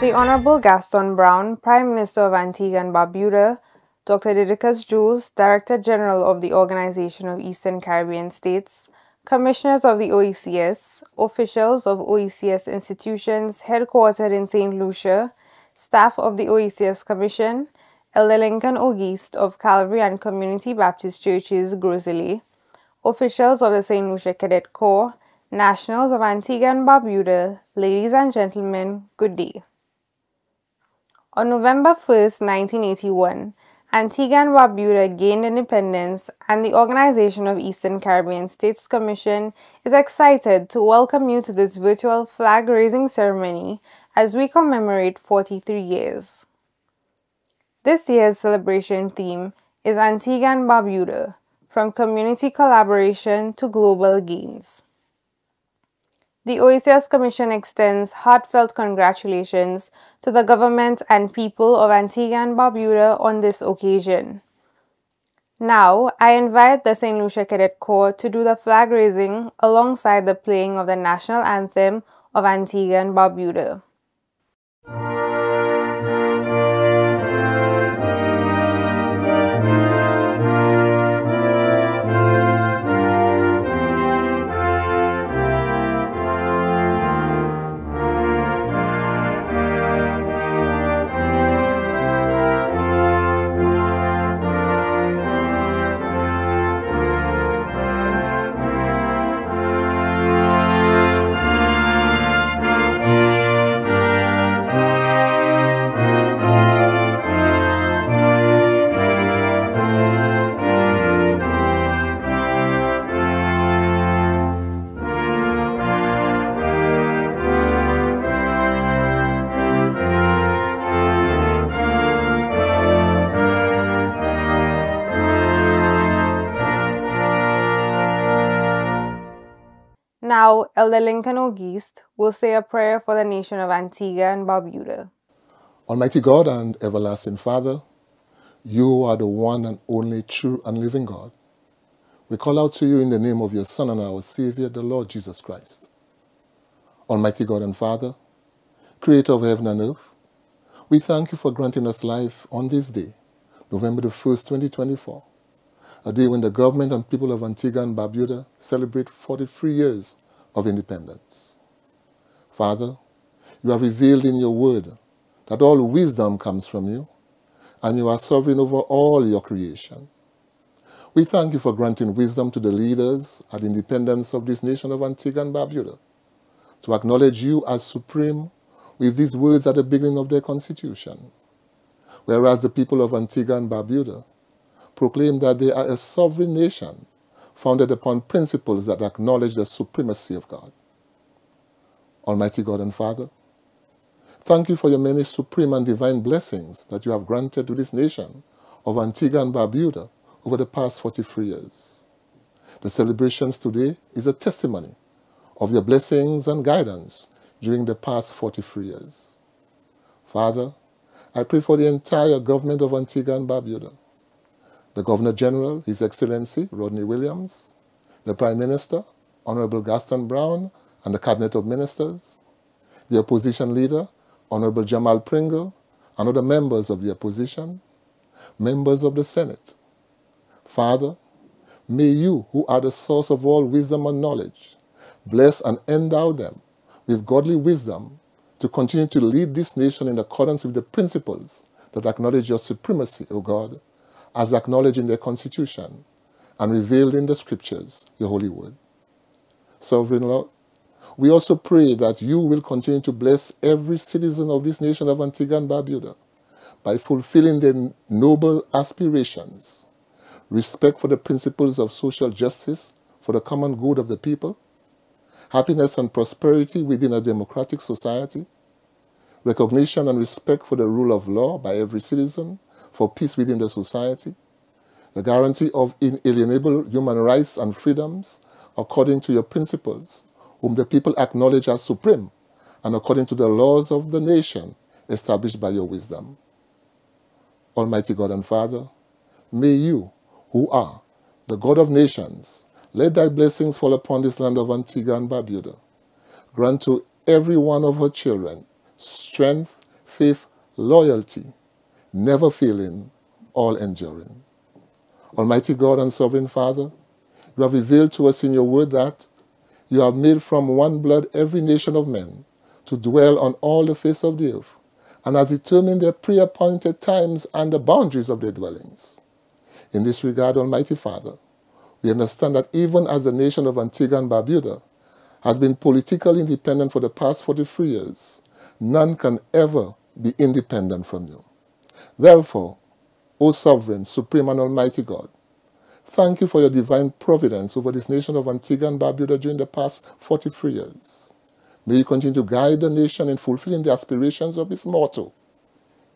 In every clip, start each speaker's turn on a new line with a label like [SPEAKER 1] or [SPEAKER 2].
[SPEAKER 1] The Honorable Gaston Brown, Prime Minister of Antigua and Barbuda, Dr. Didicus Jules, Director General of the Organization of Eastern Caribbean States, Commissioners of the OECS, officials of OECS institutions headquartered in St. Lucia, staff of the OECS Commission, Elder Lincoln Auguste of Calvary and Community Baptist Churches, Groseley, officials of the St. Lucia Cadet Corps, nationals of Antigua and Barbuda, ladies and gentlemen, good day. On November 1st, 1981, Antigua and Barbuda gained independence, and the Organization of Eastern Caribbean States Commission is excited to welcome you to this virtual flag-raising ceremony as we commemorate 43 years. This year's celebration theme is Antigua and Barbuda, from community collaboration to global gains. The OECS Commission extends heartfelt congratulations to the government and people of Antigua and Barbuda on this occasion. Now, I invite the St. Lucia Cadet Corps to do the flag raising alongside the playing of the national anthem of Antigua and Barbuda. Now, Elder Lincoln Auguste will say a prayer for the nation of Antigua and Barbuda.
[SPEAKER 2] Almighty God and everlasting Father, you are the one and only true and living God. We call out to you in the name of your Son and our Savior, the Lord Jesus Christ. Almighty God and Father, Creator of heaven and earth, we thank you for granting us life on this day, November the 1st, 2024, a day when the government and people of Antigua and Barbuda celebrate 43 years of independence. Father, you have revealed in your word that all wisdom comes from you, and you are sovereign over all your creation. We thank you for granting wisdom to the leaders at the independence of this nation of Antigua and Barbuda, to acknowledge you as supreme with these words at the beginning of their constitution. Whereas the people of Antigua and Barbuda proclaim that they are a sovereign nation founded upon principles that acknowledge the supremacy of God. Almighty God and Father, thank you for your many supreme and divine blessings that you have granted to this nation of Antigua and Barbuda over the past 43 years. The celebrations today is a testimony of your blessings and guidance during the past 43 years. Father, I pray for the entire government of Antigua and Barbuda, the Governor General, His Excellency Rodney Williams, the Prime Minister, Honorable Gaston Brown, and the Cabinet of Ministers, the Opposition Leader, Honorable Jamal Pringle, and other members of the opposition, members of the Senate. Father, may you, who are the source of all wisdom and knowledge, bless and endow them with godly wisdom to continue to lead this nation in accordance with the principles that acknowledge your supremacy, O God, as acknowledged in their constitution and revealed in the scriptures, your holy word. Sovereign Lord, we also pray that you will continue to bless every citizen of this nation of Antigua and Barbuda by fulfilling their noble aspirations, respect for the principles of social justice for the common good of the people, happiness and prosperity within a democratic society, recognition and respect for the rule of law by every citizen, for peace within the society, the guarantee of inalienable human rights and freedoms according to your principles, whom the people acknowledge as supreme, and according to the laws of the nation established by your wisdom. Almighty God and Father, may you, who are the God of nations, let thy blessings fall upon this land of Antigua and Barbuda. Grant to every one of her children strength, faith, loyalty, never failing, all enduring. Almighty God and Sovereign Father, you have revealed to us in your word that you have made from one blood every nation of men to dwell on all the face of the earth, and has determined their pre-appointed times and the boundaries of their dwellings. In this regard, Almighty Father, we understand that even as the nation of Antigua and Barbuda has been politically independent for the past 43 years, none can ever be independent from you. Therefore, O Sovereign, Supreme and Almighty God, thank you for your divine providence over this nation of Antigua and Barbuda during the past 43 years. May you continue to guide the nation in fulfilling the aspirations of its motto,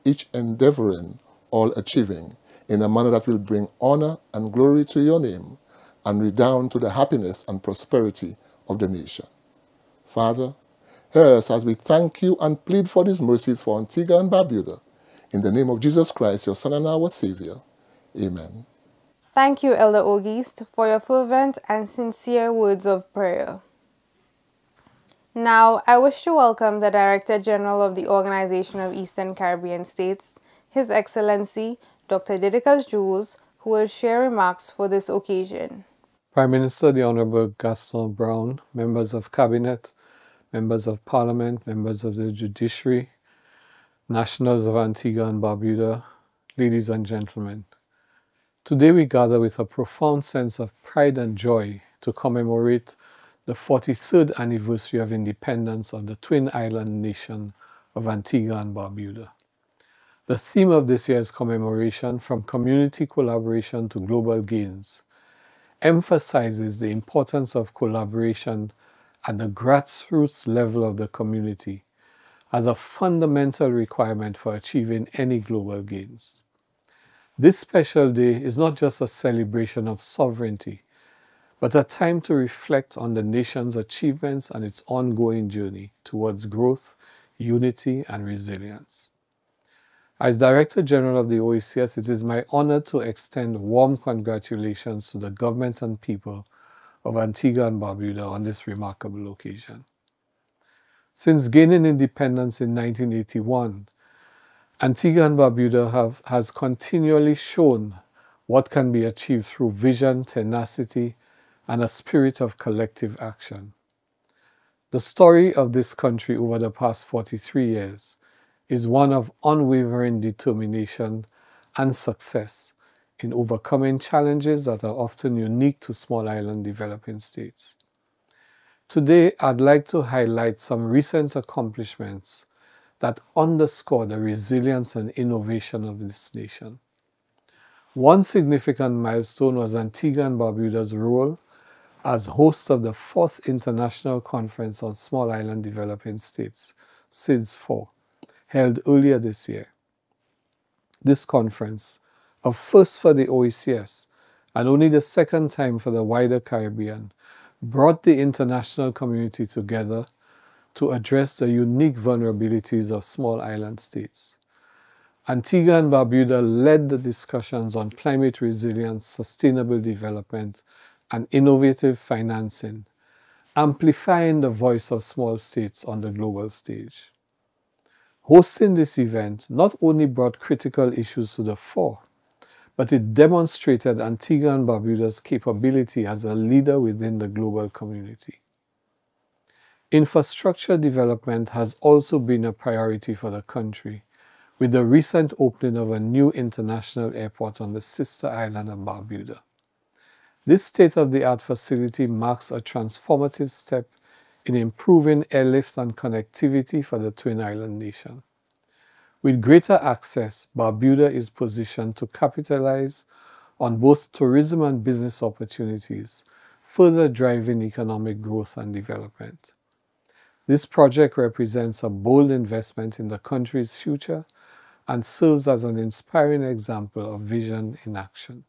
[SPEAKER 2] each endeavoring, all achieving, in a manner that will bring honor and glory to your name and redound to the happiness and prosperity of the nation. Father, hear us as we thank you and plead for these mercies for Antigua and Barbuda. In the name of Jesus Christ, your Son and our Savior. Amen.
[SPEAKER 1] Thank you, Elder Auguste, for your fervent and sincere words of prayer. Now, I wish to welcome the Director General of the Organization of Eastern Caribbean States, His Excellency, Dr. Didicus Jules, who will share remarks for this occasion.
[SPEAKER 3] Prime Minister, the Honorable Gaston Brown, members of Cabinet, members of Parliament, members of the Judiciary, nationals of Antigua and Barbuda, ladies and gentlemen. Today we gather with a profound sense of pride and joy to commemorate the 43rd anniversary of independence of the twin island nation of Antigua and Barbuda. The theme of this year's commemoration, From Community Collaboration to Global Gains, emphasizes the importance of collaboration at the grassroots level of the community as a fundamental requirement for achieving any global gains. This special day is not just a celebration of sovereignty, but a time to reflect on the nation's achievements and its ongoing journey towards growth, unity, and resilience. As Director General of the OECS, it is my honor to extend warm congratulations to the government and people of Antigua and Barbuda on this remarkable occasion. Since gaining independence in 1981, Antigua and Barbuda has continually shown what can be achieved through vision, tenacity, and a spirit of collective action. The story of this country over the past 43 years is one of unwavering determination and success in overcoming challenges that are often unique to small island developing states. Today, I'd like to highlight some recent accomplishments that underscore the resilience and innovation of this nation. One significant milestone was Antigua and Barbuda's role as host of the 4th International Conference on Small Island Developing States, SIDS-4, held earlier this year. This conference, a first for the OECS and only the second time for the wider Caribbean, brought the international community together to address the unique vulnerabilities of small island states. Antigua and Barbuda led the discussions on climate resilience, sustainable development, and innovative financing, amplifying the voice of small states on the global stage. Hosting this event not only brought critical issues to the fore, but it demonstrated Antigua and Barbuda's capability as a leader within the global community. Infrastructure development has also been a priority for the country, with the recent opening of a new international airport on the sister island of Barbuda. This state-of-the-art facility marks a transformative step in improving airlift and connectivity for the twin island nation. With greater access, Barbuda is positioned to capitalize on both tourism and business opportunities, further driving economic growth and development. This project represents a bold investment in the country's future and serves as an inspiring example of vision in action.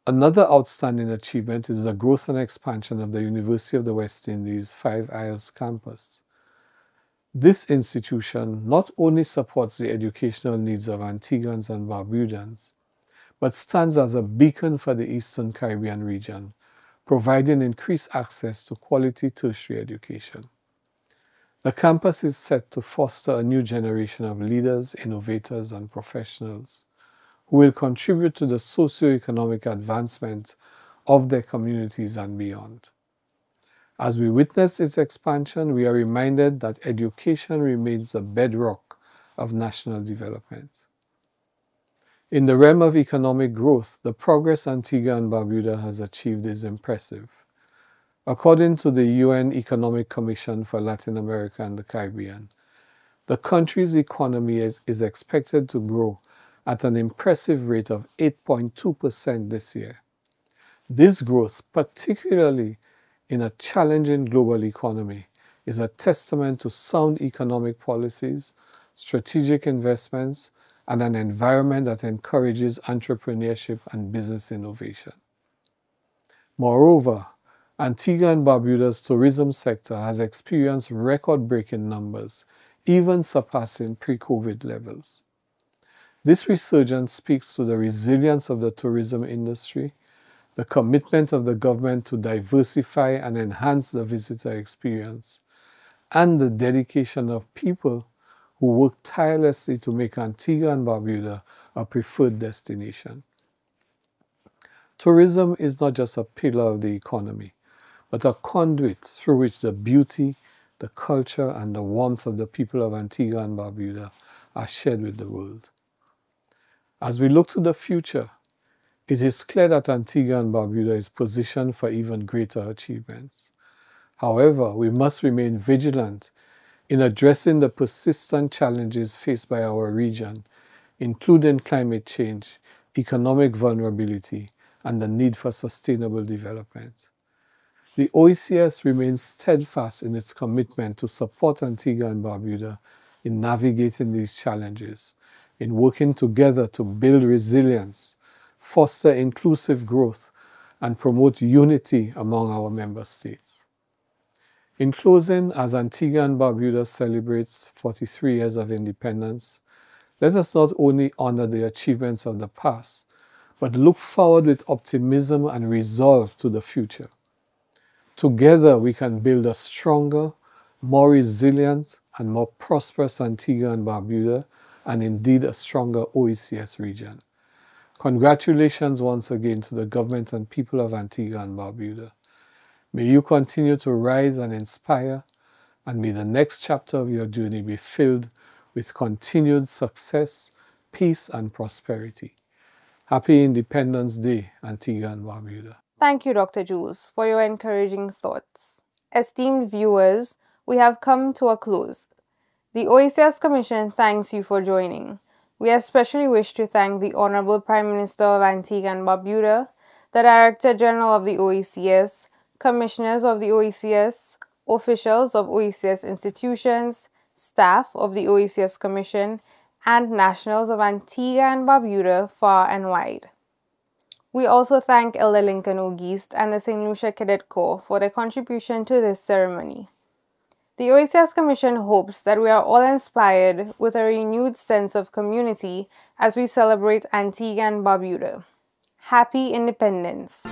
[SPEAKER 3] Another outstanding achievement is the growth and expansion of the University of the West Indies Five Isles campus. This institution not only supports the educational needs of Antiguans and Barbudans, but stands as a beacon for the Eastern Caribbean region, providing increased access to quality tertiary education. The campus is set to foster a new generation of leaders, innovators, and professionals who will contribute to the socio-economic advancement of their communities and beyond. As we witness its expansion, we are reminded that education remains the bedrock of national development. In the realm of economic growth, the progress Antigua and Barbuda has achieved is impressive. According to the UN Economic Commission for Latin America and the Caribbean, the country's economy is expected to grow at an impressive rate of 8.2% this year. This growth, particularly in a challenging global economy, is a testament to sound economic policies, strategic investments, and an environment that encourages entrepreneurship and business innovation. Moreover, Antigua and Barbuda's tourism sector has experienced record-breaking numbers, even surpassing pre-COVID levels. This resurgence speaks to the resilience of the tourism industry, the commitment of the government to diversify and enhance the visitor experience, and the dedication of people who work tirelessly to make Antigua and Barbuda a preferred destination. Tourism is not just a pillar of the economy, but a conduit through which the beauty, the culture, and the warmth of the people of Antigua and Barbuda are shared with the world. As we look to the future, it is clear that Antigua and Barbuda is positioned for even greater achievements. However, we must remain vigilant in addressing the persistent challenges faced by our region, including climate change, economic vulnerability, and the need for sustainable development. The OECS remains steadfast in its commitment to support Antigua and Barbuda in navigating these challenges, in working together to build resilience, foster inclusive growth, and promote unity among our member states. In closing, as Antigua and Barbuda celebrates 43 years of independence, let us not only honor the achievements of the past, but look forward with optimism and resolve to the future. Together, we can build a stronger, more resilient, and more prosperous Antigua and Barbuda, and indeed a stronger OECS region. Congratulations once again to the government and people of Antigua and Barbuda. May you continue to rise and inspire, and may the next chapter of your journey be filled with continued success, peace, and prosperity. Happy Independence Day, Antigua and Barbuda.
[SPEAKER 1] Thank you, Dr. Jules, for your encouraging thoughts. Esteemed viewers, we have come to a close. The OECS Commission thanks you for joining. We especially wish to thank the Honorable Prime Minister of Antigua and Barbuda, the Director General of the OECS, Commissioners of the OECS, officials of OECS institutions, staff of the OECS Commission, and nationals of Antigua and Barbuda far and wide. We also thank Elder Lincoln Ogist and the St. Lucia Cadet Corps for their contribution to this ceremony. The OECS Commission hopes that we are all inspired with a renewed sense of community as we celebrate Antigua and Barbuda. Happy Independence!